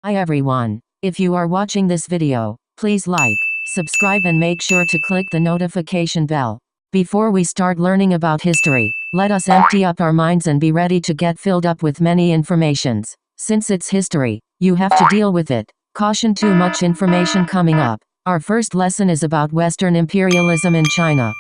Hi everyone. If you are watching this video, please like, subscribe and make sure to click the notification bell. Before we start learning about history, let us empty up our minds and be ready to get filled up with many informations. Since it's history, you have to deal with it. Caution: too much information coming up. Our first lesson is about Western imperialism in China.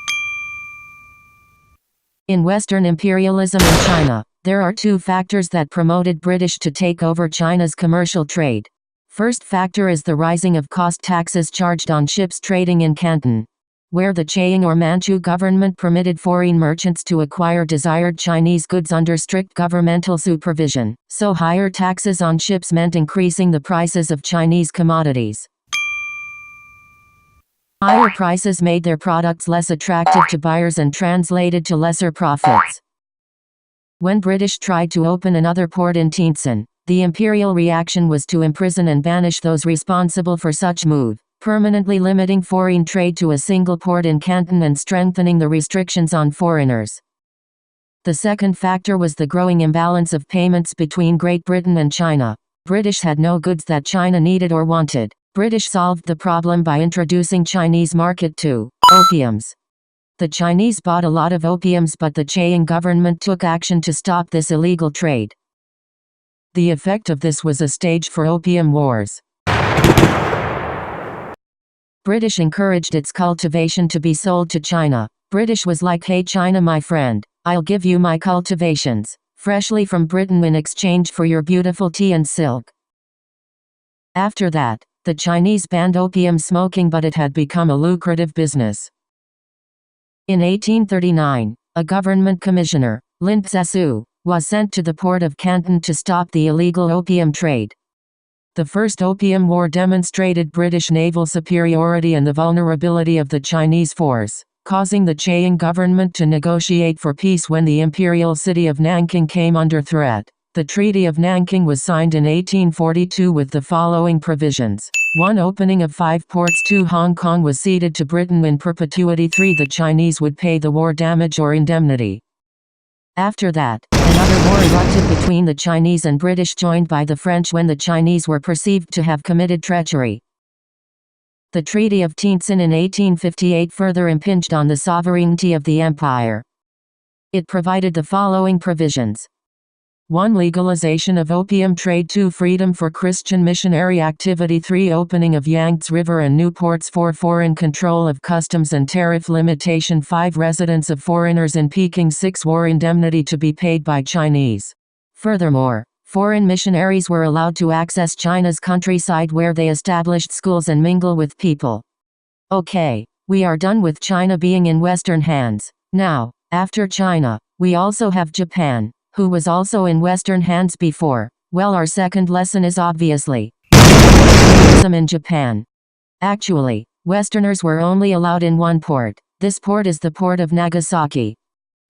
In Western imperialism in China, there are two factors that promoted British to take over China's commercial trade. First factor is the rising of cost taxes charged on ships trading in Canton, where the Chiang or Manchu government permitted foreign merchants to acquire desired Chinese goods under strict governmental supervision, so higher taxes on ships meant increasing the prices of Chinese commodities. Higher prices made their products less attractive to buyers and translated to lesser profits. When British tried to open another port in Tientsin, the imperial reaction was to imprison and banish those responsible for such move, permanently limiting foreign trade to a single port in Canton and strengthening the restrictions on foreigners. The second factor was the growing imbalance of payments between Great Britain and China. British had no goods that China needed or wanted. British solved the problem by introducing Chinese market to opiums. The Chinese bought a lot of opiums, but the Chiang government took action to stop this illegal trade. The effect of this was a stage for opium wars. British encouraged its cultivation to be sold to China. British was like, "Hey China my friend, I'll give you my cultivations, freshly from Britain in exchange for your beautiful tea and silk." After that, the Chinese banned opium smoking, but it had become a lucrative business. In 1839, a government commissioner, Lin Tse-su, was sent to the port of Canton to stop the illegal opium trade. The First Opium War demonstrated British naval superiority and the vulnerability of the Chinese force, causing the Chiang government to negotiate for peace when the imperial city of Nanking came under threat. The Treaty of Nanking was signed in 1842 with the following provisions. 1. Opening of 5 ports. 2. Hong Kong was ceded to Britain in perpetuity. 3. The Chinese would pay the war damage or indemnity. After that, another war erupted between the Chinese and British, joined by the French when the Chinese were perceived to have committed treachery. The Treaty of Tientsin in 1858 further impinged on the sovereignty of the empire. It provided the following provisions. 1. Legalization of opium trade. 2. Freedom for Christian missionary activity. 3. Opening of Yangtze River and new ports. 4. Foreign control of customs and tariff limitation. 5. Residence of foreigners in Peking. 6. War indemnity to be paid by Chinese. Furthermore, foreign missionaries were allowed to access China's countryside, where they established schools and mingle with people. Okay, we are done with China being in Western hands. Now, after China, we also have Japan, who was also in Western hands before. Well, our second lesson is obviously imperialism in Japan. Actually, Westerners were only allowed in one port. This port is the port of Nagasaki.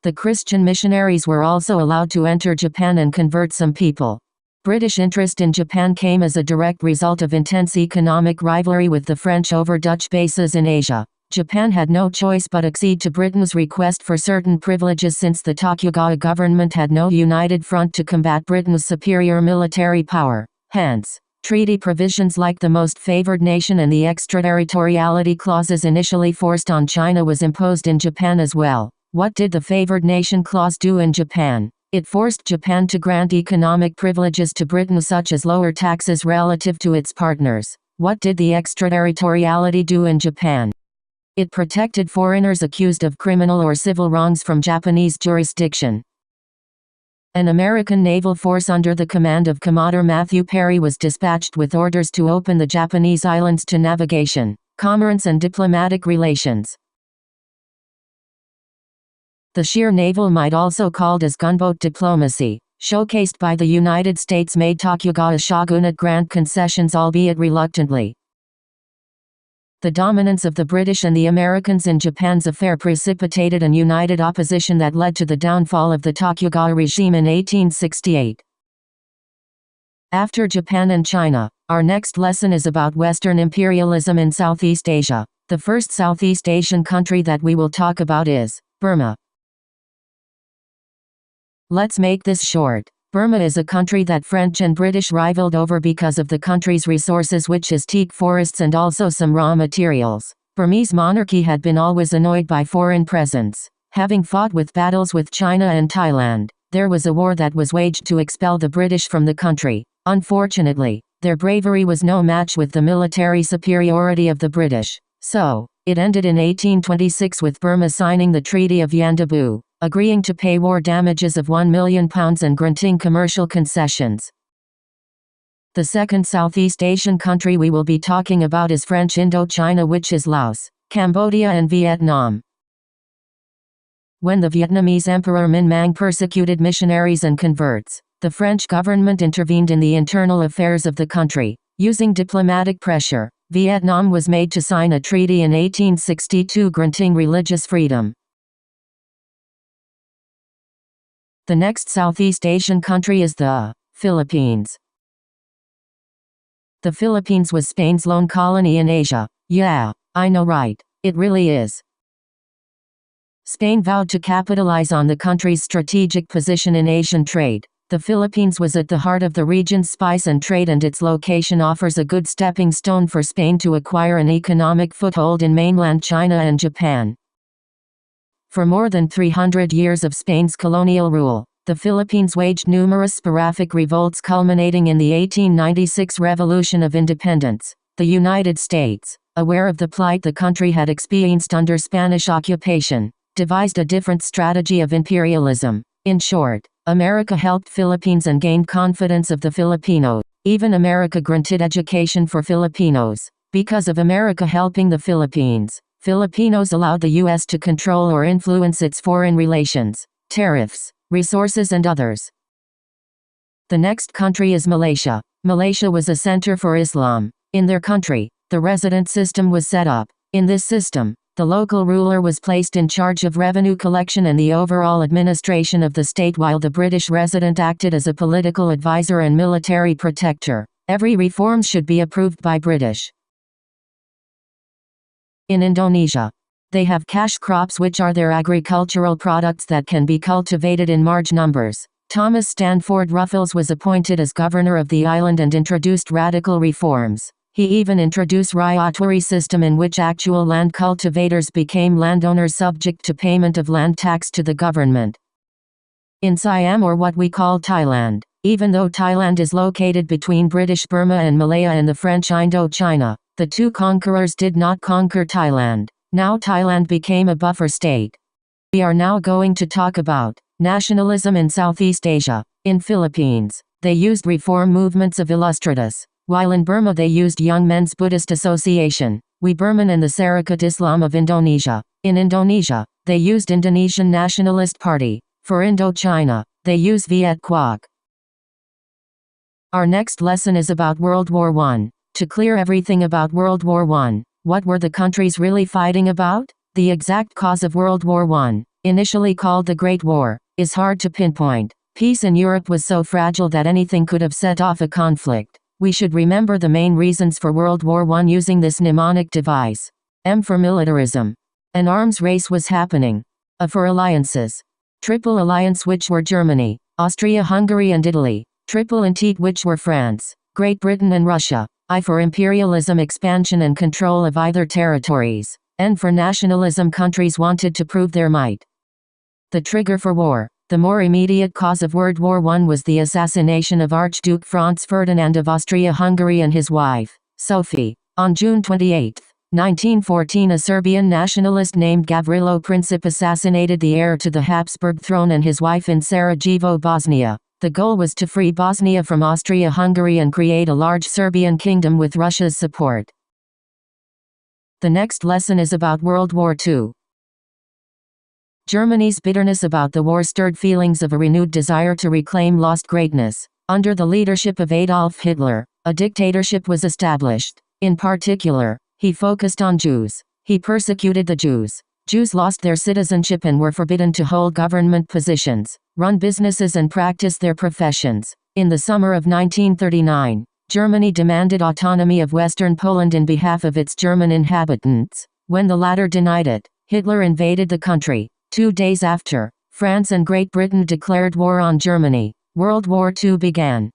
The Christian missionaries were also allowed to enter Japan and convert some people. British interest in Japan came as a direct result of intense economic rivalry with the French over Dutch bases in Asia. Japan had no choice but accede to Britain's request for certain privileges, since the Tokugawa government had no united front to combat Britain's superior military power. Hence, treaty provisions like the most favored nation and the extraterritoriality clauses initially forced on China was imposed in Japan as well. What did the favored nation clause do in Japan? It forced Japan to grant economic privileges to Britain, such as lower taxes relative to its partners. What did the extraterritoriality do in Japan? It protected foreigners accused of criminal or civil wrongs from Japanese jurisdiction. An American naval force under the command of Commodore Matthew Perry was dispatched with orders to open the Japanese islands to navigation, commerce and diplomatic relations. The sheer naval might, also called as gunboat diplomacy, showcased by the United States, made Tokugawa shogunate grant concessions, albeit reluctantly. The dominance of the British and the Americans in Japan's affair precipitated an united opposition that led to the downfall of the Tokugawa regime in 1868. After Japan and China, our next lesson is about Western imperialism in Southeast Asia. The first Southeast Asian country that we will talk about is Burma. Let's make this short. Burma is a country that French and British rivaled over because of the country's resources, which is teak forests and also some raw materials. Burmese monarchy had been always annoyed by foreign presence. Having fought with battles with China and Thailand, there was a war that was waged to expel the British from the country. Unfortunately, their bravery was no match with the military superiority of the British. So, it ended in 1826 with Burma signing the Treaty of Tientsin, agreeing to pay war damages of £1 million and granting commercial concessions. The second Southeast Asian country we will be talking about is French Indochina, which is Laos, Cambodia and Vietnam. When the Vietnamese Emperor Minh Mang persecuted missionaries and converts, the French government intervened in the internal affairs of the country. Using diplomatic pressure, Vietnam was made to sign a treaty in 1862 granting religious freedom. The next Southeast Asian country is the Philippines. The Philippines was Spain's lone colony in Asia. Yeah, I know, right? It really is. Spain vowed to capitalize on the country's strategic position in Asian trade. The Philippines was at the heart of the region's spice and trade, and its location offers a good stepping stone for Spain to acquire an economic foothold in mainland China and Japan. For more than 300 years of Spain's colonial rule, the Philippines waged numerous sporadic revolts culminating in the 1896 Revolution of Independence. The United States, aware of the plight the country had experienced under Spanish occupation, devised a different strategy of imperialism. In short, America helped Philippines and gained confidence of the Filipinos. Even America granted education for Filipinos. Because of America helping the Philippines, Filipinos allowed the U.S. to control or influence its foreign relations, tariffs, resources and others. The next country is Malaysia. Malaysia was a center for Islam. In their country, the resident system was set up. In this system, the local ruler was placed in charge of revenue collection and the overall administration of the state, while the British resident acted as a political advisor and military protector. Every reform should be approved by British. In Indonesia, they have cash crops, which are their agricultural products that can be cultivated in large numbers. Thomas Stanford Ruffles was appointed as governor of the island and introduced radical reforms. He even introduced ryotwari system, in which actual land cultivators became landowners subject to payment of land tax to the government. In Siam, or what we call Thailand, even though Thailand is located between British Burma and Malaya and the French Indochina, the two conquerors did not conquer Thailand. Now Thailand became a buffer state. We are now going to talk about nationalism in Southeast Asia. In Philippines, they used reform movements of Illustratus, while in Burma they used Young Men's Buddhist Association, We Burman and the Sarekat Islam of Indonesia. In Indonesia, they used Indonesian Nationalist Party. For Indochina, they use Viet Quoc. Our next lesson is about World War I. To clear everything about World War I, what were the countries really fighting about? The exact cause of World War I, initially called the Great War, is hard to pinpoint. Peace in Europe was so fragile that anything could have set off a conflict. We should remember the main reasons for World War I using this mnemonic device. M for militarism. An arms race was happening. A for alliances. Triple alliance, which were Germany, Austria, Hungary and Italy. Triple entente, which were France, Great Britain and Russia. I for imperialism, expansion and control of either territories. N for nationalism, countries wanted to prove their might. The trigger for war. The more immediate cause of World War I was the assassination of Archduke Franz Ferdinand of Austria-Hungary and his wife, Sophie. On June 28, 1914, a Serbian nationalist named Gavrilo Princip assassinated the heir to the Habsburg throne and his wife in Sarajevo, Bosnia. The goal was to free Bosnia from Austria-Hungary and create a large Serbian kingdom with Russia's support. The next lesson is about World War II. Germany's bitterness about the war stirred feelings of a renewed desire to reclaim lost greatness. Under the leadership of Adolf Hitler, a dictatorship was established. In particular, he focused on Jews. He persecuted the Jews. Jews lost their citizenship and were forbidden to hold government positions, run businesses and practice their professions. In the summer of 1939, Germany demanded autonomy of Western Poland in behalf of its German inhabitants. When the latter denied it, Hitler invaded the country. 2 days after, France and Great Britain declared war on Germany. World War II began.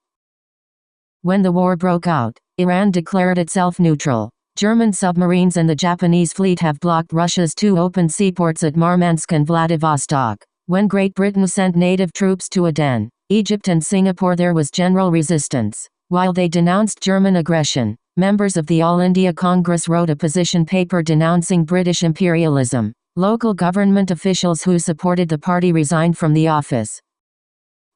When the war broke out, Iran declared itself neutral. German submarines and the Japanese fleet have blocked Russia's two open seaports at Murmansk and Vladivostok. When Great Britain sent native troops to Aden, Egypt and Singapore, there was general resistance. While they denounced German aggression, members of the All India Congress wrote a position paper denouncing British imperialism. Local government officials who supported the party resigned from the office.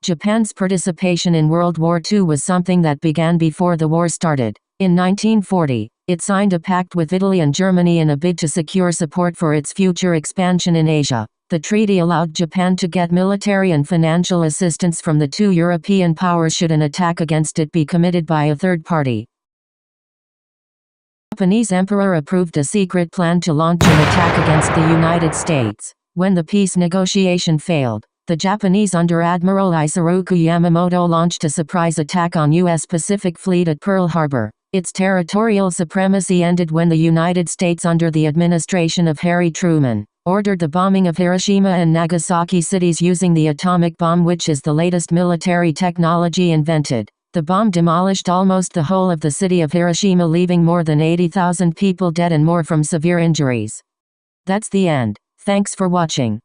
Japan's participation in World War II was something that began before the war started. In 1940, it signed a pact with Italy and Germany in a bid to secure support for its future expansion in Asia. The treaty allowed Japan to get military and financial assistance from the two European powers should an attack against it be committed by a third party. The Japanese emperor approved a secret plan to launch an attack against the United States. When the peace negotiation failed, the Japanese Under-Admiral Isoroku Yamamoto launched a surprise attack on U.S. Pacific Fleet at Pearl Harbor. Its territorial supremacy ended when the United States, under the administration of Harry Truman, ordered the bombing of Hiroshima and Nagasaki cities using the atomic bomb, which is the latest military technology invented. The bomb demolished almost the whole of the city of Hiroshima, leaving more than 80,000 people dead and more from severe injuries. That's the end. Thanks for watching.